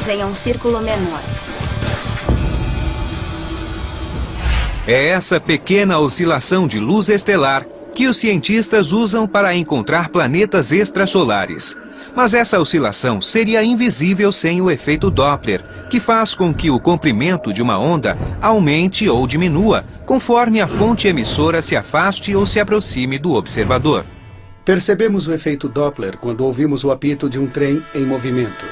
luz em um círculo menor. É essa pequena oscilação de luz estelar que os cientistas usam para encontrar planetas extrasolares. Mas essa oscilação seria invisível sem o efeito Doppler, que faz com que o comprimento de uma onda aumente ou diminua, conforme a fonte emissora se afaste ou se aproxime do observador. Percebemos o efeito Doppler quando ouvimos o apito de um trem em movimento.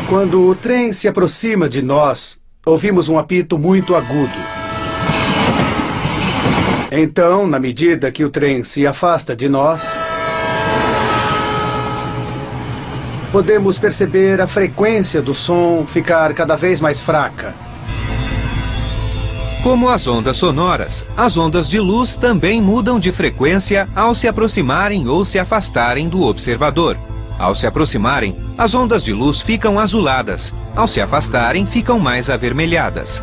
Quando o trem se aproxima de nós, ouvimos um apito muito agudo. Então, na medida que o trem se afasta de nós, podemos perceber a frequência do som ficar cada vez mais fraca. Como as ondas sonoras, as ondas de luz também mudam de frequência ao se aproximarem ou se afastarem do observador. Ao se aproximarem, as ondas de luz ficam azuladas. Ao se afastarem, ficam mais avermelhadas.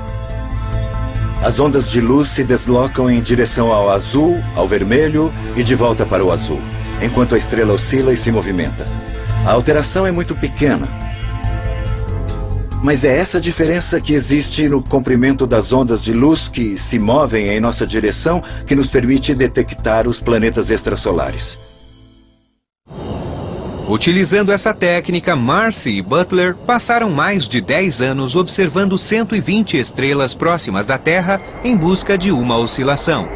As ondas de luz se deslocam em direção ao azul, ao vermelho e de volta para o azul, enquanto a estrela oscila e se movimenta. A alteração é muito pequena. Mas é essa diferença que existe no comprimento das ondas de luz que se movem em nossa direção que nos permite detectar os planetas extrasolares. Utilizando essa técnica, Marcy e Butler passaram mais de 10 anos observando 120 estrelas próximas da Terra em busca de uma oscilação.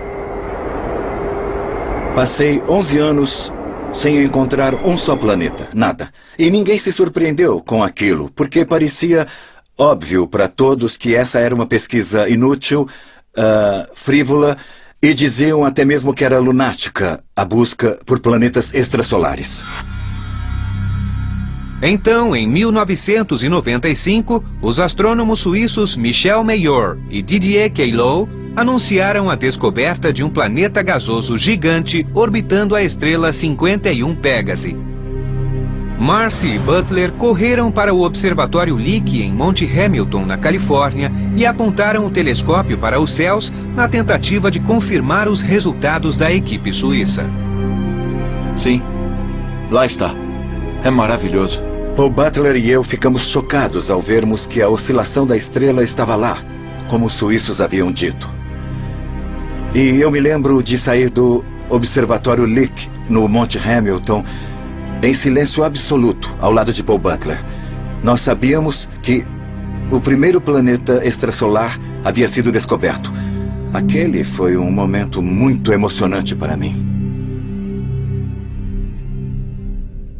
Passei 11 anos sem encontrar um só planeta, nada. E ninguém se surpreendeu com aquilo, porque parecia óbvio para todos que essa era uma pesquisa inútil, frívola, e diziam até mesmo que era lunática a busca por planetas extrasolares. Então, em 1995, os astrônomos suíços Michel Mayor e Didier Queloz anunciaram a descoberta de um planeta gasoso gigante orbitando a estrela 51 Pégase. Marcy e Butler correram para o Observatório Lick em Monte Hamilton, na Califórnia, e apontaram o telescópio para os céus na tentativa de confirmar os resultados da equipe suíça. Sim, lá está. É maravilhoso. Paul Butler e eu ficamos chocados ao vermos que a oscilação da estrela estava lá, como os suíços haviam dito. E eu me lembro de sair do Observatório Lick, no Monte Hamilton, em silêncio absoluto, ao lado de Paul Butler. Nós sabíamos que o primeiro planeta extrasolar havia sido descoberto. Aquele foi um momento muito emocionante para mim.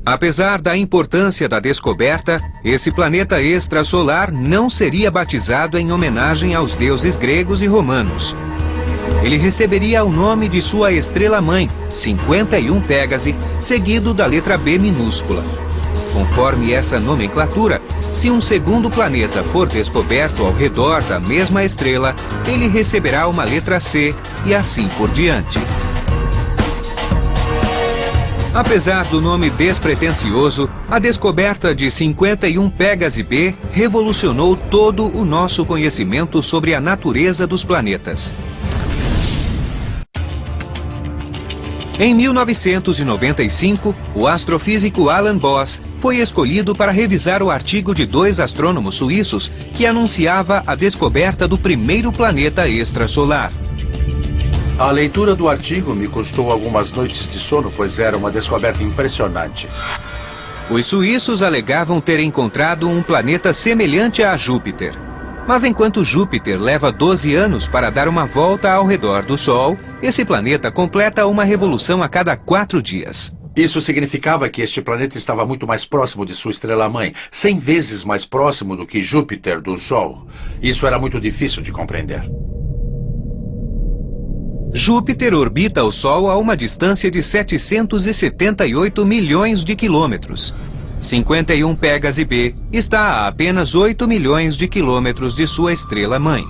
Apesar da importância da descoberta, esse planeta extrasolar não seria batizado em homenagem aos deuses gregos e romanos. Ele receberia o nome de sua estrela-mãe, 51 Pégase, seguido da letra B minúscula. Conforme essa nomenclatura, se um segundo planeta for descoberto ao redor da mesma estrela, ele receberá uma letra C e assim por diante. Apesar do nome despretensioso, a descoberta de 51 Pégase B revolucionou todo o nosso conhecimento sobre a natureza dos planetas. Em 1995, o astrofísico Alan Boss foi escolhido para revisar o artigo de 2 astrônomos suíços que anunciava a descoberta do primeiro planeta extrasolar. A leitura do artigo me custou algumas noites de sono, pois era uma descoberta impressionante. Os suíços alegavam ter encontrado um planeta semelhante a Júpiter. Mas enquanto Júpiter leva 12 anos para dar uma volta ao redor do Sol, esse planeta completa uma revolução a cada 4 dias. Isso significava que este planeta estava muito mais próximo de sua estrela-mãe, 100 vezes mais próximo do que Júpiter do Sol. Isso era muito difícil de compreender. Júpiter orbita o Sol a uma distância de 778 milhões de quilômetros. 51 Pégase B está a apenas 8 milhões de quilômetros de sua estrela-mãe.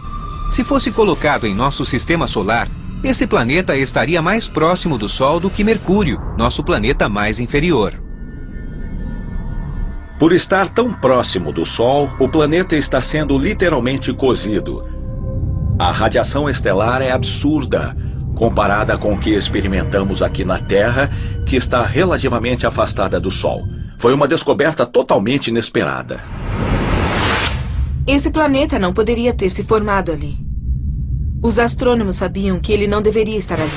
Se fosse colocado em nosso sistema solar, esse planeta estaria mais próximo do Sol do que Mercúrio, nosso planeta mais inferior. Por estar tão próximo do Sol, o planeta está sendo literalmente cozido. A radiação estelar é absurda, comparada com o que experimentamos aqui na Terra, que está relativamente afastada do Sol. Foi uma descoberta totalmente inesperada. Esse planeta não poderia ter se formado ali. Os astrônomos sabiam que ele não deveria estar ali.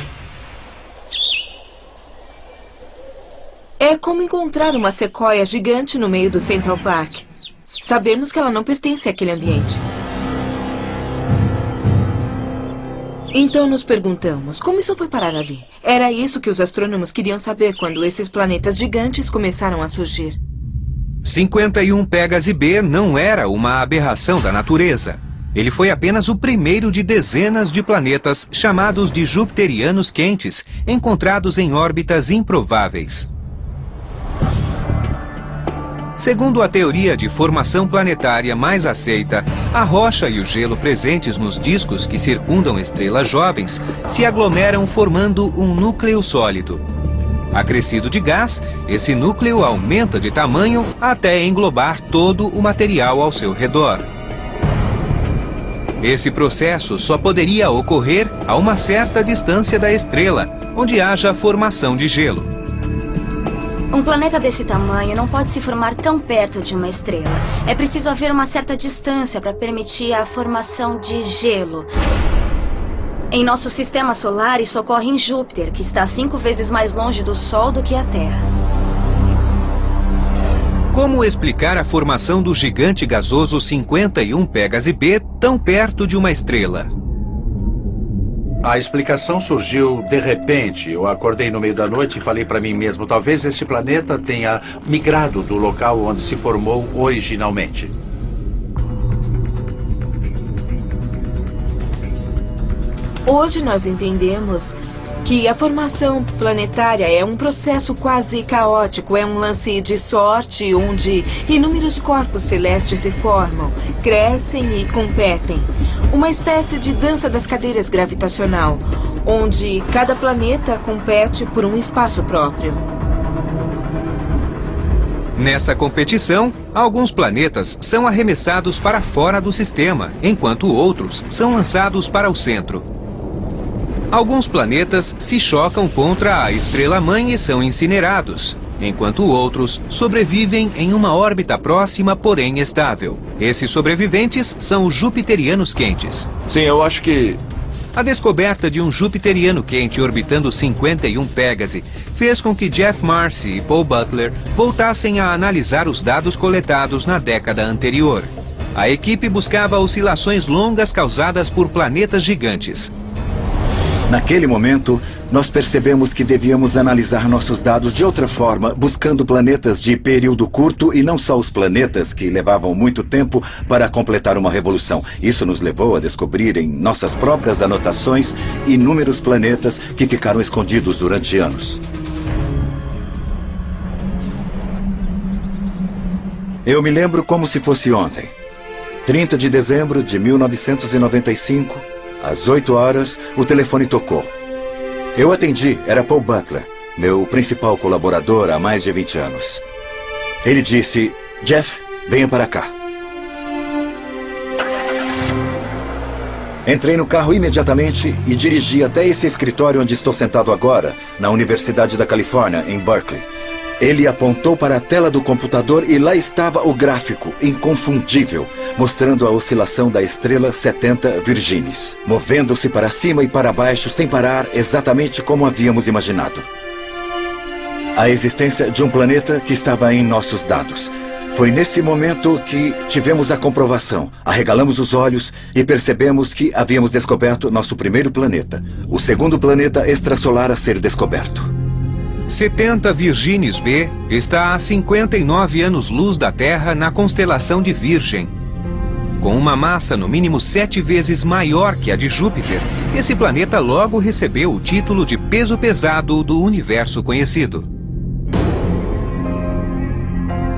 É como encontrar uma sequoia gigante no meio do Central Park. Sabemos que ela não pertence àquele ambiente. Então nos perguntamos, como isso foi parar ali? Era isso que os astrônomos queriam saber quando esses planetas gigantes começaram a surgir. 51 Pégase B não era uma aberração da natureza. Ele foi apenas o primeiro de dezenas de planetas chamados de jupiterianos quentes, encontrados em órbitas improváveis. Segundo a teoria de formação planetária mais aceita, a rocha e o gelo presentes nos discos que circundam estrelas jovens se aglomeram formando um núcleo sólido. Acrescido de gás, esse núcleo aumenta de tamanho até englobar todo o material ao seu redor. Esse processo só poderia ocorrer a uma certa distância da estrela, onde haja formação de gelo. Um planeta desse tamanho não pode se formar tão perto de uma estrela. É preciso haver uma certa distância para permitir a formação de gelo. Em nosso sistema solar, isso ocorre em Júpiter, que está 5 vezes mais longe do Sol do que a Terra. Como explicar a formação do gigante gasoso 51 Pégase B tão perto de uma estrela? A explicação surgiu de repente. Eu acordei no meio da noite e falei para mim mesmo, talvez esse planeta tenha migrado do local onde se formou originalmente. Hoje nós entendemos que a formação planetária é um processo quase caótico, é um lance de sorte onde inúmeros corpos celestes se formam, crescem e competem. Uma espécie de dança das cadeiras gravitacional, onde cada planeta compete por um espaço próprio. Nessa competição, alguns planetas são arremessados para fora do sistema, enquanto outros são lançados para o centro. Alguns planetas se chocam contra a estrela-mãe e são incinerados, enquanto outros sobrevivem em uma órbita próxima, porém estável. Esses sobreviventes são os jupiterianos quentes. Sim, eu acho que... A descoberta de um jupiteriano quente orbitando 51 Pégase fez com que Jeff Marcy e Paul Butler voltassem a analisar os dados coletados na década anterior. A equipe buscava oscilações longas causadas por planetas gigantes. Naquele momento, nós percebemos que devíamos analisar nossos dados de outra forma, buscando planetas de período curto e não só os planetas que levavam muito tempo para completar uma revolução. Isso nos levou a descobrir em nossas próprias anotações inúmeros planetas que ficaram escondidos durante anos. Eu me lembro como se fosse ontem. 30 de dezembro de 1995... Às 8 horas, o telefone tocou. Eu atendi, era Paul Butler, meu principal colaborador há mais de 20 anos. Ele disse, Jeff, venha para cá. Entrei no carro imediatamente e dirigi até esse escritório onde estou sentado agora, na Universidade da Califórnia, em Berkeley. Ele apontou para a tela do computador e lá estava o gráfico, inconfundível, mostrando a oscilação da estrela 70 Virginis, movendo-se para cima e para baixo sem parar, exatamente como havíamos imaginado. A existência de um planeta que estava em nossos dados. Foi nesse momento que tivemos a comprovação. Arregalamos os olhos e percebemos que havíamos descoberto nosso primeiro planeta, o segundo planeta extrasolar a ser descoberto. 70 Virginis B está a 59 anos-luz da Terra na constelação de Virgem. Com uma massa no mínimo 7 vezes maior que a de Júpiter, esse planeta logo recebeu o título de peso pesado do universo conhecido.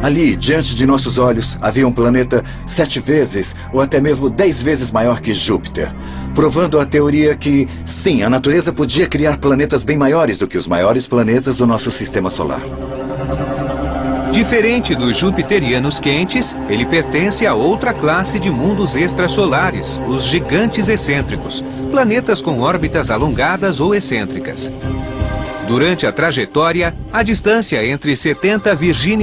Ali, diante de nossos olhos, havia um planeta 7 vezes ou até mesmo 10 vezes maior que Júpiter, provando a teoria que, sim, a natureza podia criar planetas bem maiores do que os maiores planetas do nosso sistema solar. Diferente dos jupiterianos quentes, ele pertence a outra classe de mundos extrasolares, os gigantes excêntricos, planetas com órbitas alongadas ou excêntricas. Durante a trajetória, a distância entre 70 Virginis